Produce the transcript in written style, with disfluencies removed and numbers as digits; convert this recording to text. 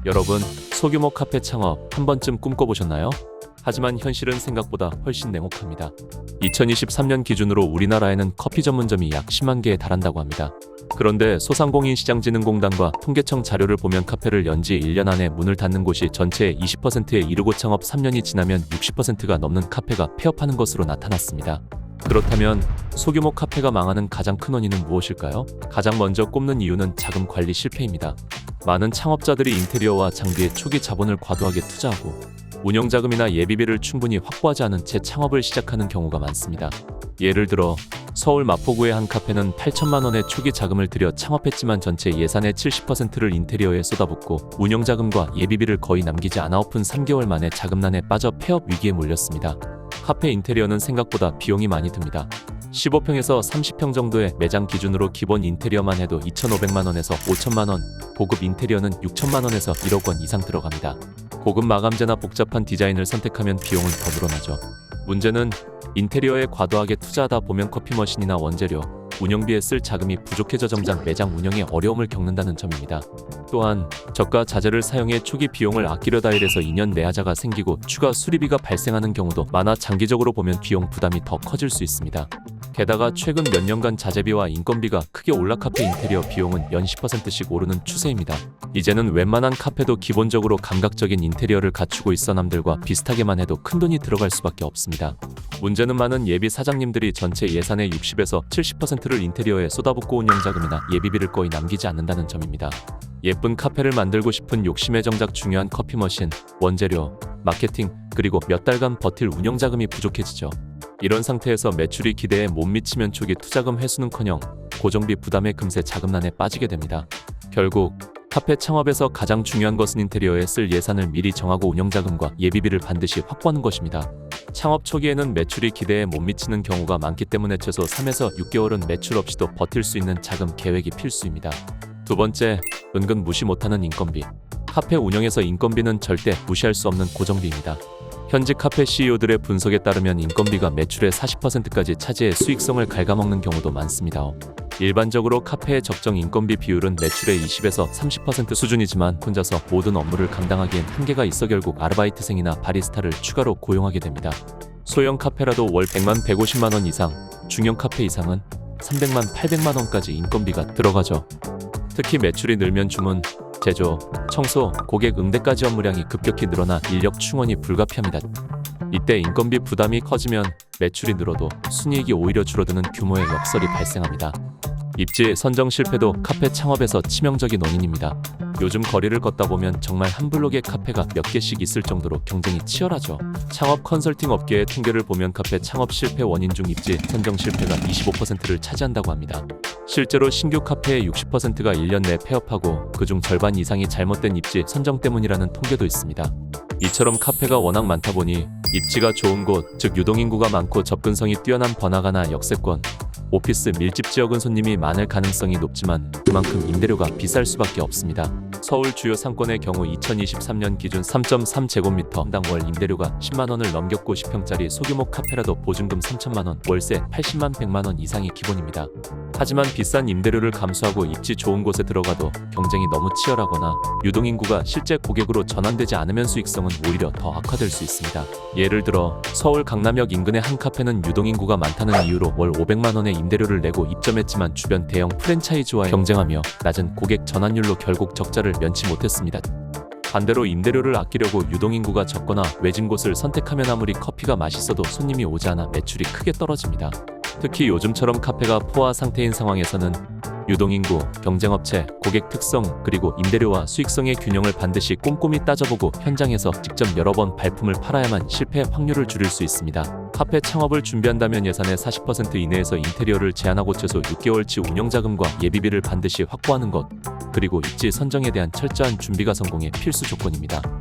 여러분, 소규모 카페 창업 한 번쯤 꿈꿔보셨나요? 하지만 현실은 생각보다 훨씬 냉혹합니다. 2023년 기준으로 우리나라에는 커피 전문점이 약 10만 개에 달한다고 합니다. 그런데 소상공인시장진흥공단과 통계청 자료를 보면 카페를 연지 1년 안에 문을 닫는 곳이 전체의 20%에 이르고 창업 3년이 지나면 60%가 넘는 카페가 폐업하는 것으로 나타났습니다. 그렇다면 소규모 카페가 망하는 가장 큰 원인은 무엇일까요? 가장 먼저 꼽는 이유는 자금 관리 실패입니다. 많은 창업자들이 인테리어와 장비에 초기 자본을 과도하게 투자하고 운영자금이나 예비비를 충분히 확보하지 않은 채 창업을 시작하는 경우가 많습니다. 예를 들어 서울 마포구의 한 카페는 8천만 원의 초기 자금을 들여 창업했지만 전체 예산의 70%를 인테리어에 쏟아붓고 운영자금과 예비비를 거의 남기지 않아 오픈 3개월 만에 자금난에 빠져 폐업 위기에 몰렸습니다. 카페 인테리어는 생각보다 비용이 많이 듭니다. 15평에서 30평 정도의 매장 기준으로 기본 인테리어만 해도 2,500만 원에서 5천만 원, 고급 인테리어는 6천만 원에서 1억 원 이상 들어갑니다. 고급 마감재나 복잡한 디자인을 선택하면 비용은 더 늘어나죠. 문제는 인테리어에 과도하게 투자하다 보면 커피 머신이나 원재료, 운영비에 쓸 자금이 부족해져 정작 매장 운영에 어려움을 겪는다는 점입니다. 또한 저가 자재를 사용해 초기 비용을 아끼려다 1에서 2년 내하자가 생기고 추가 수리비가 발생하는 경우도 많아 장기적으로 보면 비용 부담이 더 커질 수 있습니다. 게다가 최근 몇 년간 자재비와 인건비가 크게 올라 카페 인테리어 비용은 연 10%씩 오르는 추세입니다. 이제는 웬만한 카페도 기본적으로 감각적인 인테리어를 갖추고 있어 남들과 비슷하게만 해도 큰돈이 들어갈 수밖에 없습니다. 문제는 많은 예비 사장님들이 전체 예산의 60에서 70%를 인테리어에 쏟아붓고 운영자금이나 예비비를 거의 남기지 않는다는 점입니다. 예쁜 카페를 만들고 싶은 욕심에 정작 중요한 커피 머신, 원재료, 마케팅, 그리고 몇 달간 버틸 운영자금이 부족해지죠. 이런 상태에서 매출이 기대에 못 미치면 초기 투자금 회수는커녕 고정비 부담에 금세 자금난에 빠지게 됩니다. 결국 카페 창업에서 가장 중요한 것은 인테리어에 쓸 예산을 미리 정하고 운영자금과 예비비를 반드시 확보하는 것입니다. 창업 초기에는 매출이 기대에 못 미치는 경우가 많기 때문에 최소 3에서 6개월은 매출 없이도 버틸 수 있는 자금 계획이 필수입니다. 두 번째, 은근 무시 못하는 인건비. 카페 운영에서 인건비는 절대 무시할 수 없는 고정비입니다. 현직 카페 CEO들의 분석에 따르면 인건비가 매출의 40%까지 차지해 수익성을 갉아먹는 경우도 많습니다. 일반적으로 카페의 적정 인건비 비율은 매출의 20에서 30% 수준이지만 혼자서 모든 업무를 감당하기엔 한계가 있어 결국 아르바이트생이나 바리스타를 추가로 고용하게 됩니다. 소형 카페라도 월 100만 150만 원 이상, 중형 카페 이상은 300만 800만 원까지 인건비가 들어가죠. 특히 매출이 늘면 주문, 제조, 청소, 고객 응대까지 업무량이 급격히 늘어나 인력 충원이 불가피합니다. 이때 인건비 부담이 커지면 매출이 늘어도 순이익이 오히려 줄어드는 규모의 역설이 발생합니다. 입지 선정 실패도 카페 창업에서 치명적인 원인입니다. 요즘 거리를 걷다 보면 정말 한 블록에 카페가 몇 개씩 있을 정도로 경쟁이 치열하죠. 창업 컨설팅 업계의 통계를 보면 카페 창업 실패 원인 중 입지 선정 실패가 25%를 차지한다고 합니다. 실제로 신규 카페의 60%가 1년 내 폐업하고 그중 절반 이상이 잘못된 입지 선정 때문이라는 통계도 있습니다. 이처럼 카페가 워낙 많다 보니 입지가 좋은 곳, 즉 유동인구가 많고 접근성이 뛰어난 번화가나 역세권, 오피스 밀집 지역은 손님이 많을 가능성이 높지만 그만큼 임대료가 비쌀 수밖에 없습니다. 서울 주요 상권의 경우 2023년 기준 3.3제곱미터당 월 임대료가 10만 원을 넘겼고 10평짜리 소규모 카페라도 보증금 3천만 원, 월세 80만 100만 원 이상이 기본입니다. 하지만 비싼 임대료를 감수하고 입지 좋은 곳에 들어가도 경쟁이 너무 치열하거나 유동인구가 실제 고객으로 전환되지 않으면 수익성은 오히려 더 악화될 수 있습니다. 예를 들어 서울 강남역 인근의 한 카페는 유동인구가 많다는 이유로 월 500만 원의 임대료를 내고 입점했지만 주변 대형 프랜차이즈와 경쟁하며 낮은 고객 전환율로 결국 적자를 면치 못했습니다. 반대로 임대료를 아끼려고 유동인구가 적거나 외진 곳을 선택하면 아무리 커피가 맛있어도 손님이 오지 않아 매출이 크게 떨어집니다. 특히 요즘처럼 카페가 포화 상태인 상황에서는 유동인구, 경쟁업체, 고객 특성, 그리고 임대료와 수익성의 균형을 반드시 꼼꼼히 따져보고 현장에서 직접 여러 번 발품을 팔아야만 실패 확률을 줄일 수 있습니다. 카페 창업을 준비한다면 예산의 40% 이내에서 인테리어를 제한하고 최소 6개월치 운영자금과 예비비를 반드시 확보하는 것, 그리고 입지 선정에 대한 철저한 준비가 성공의 필수 조건입니다.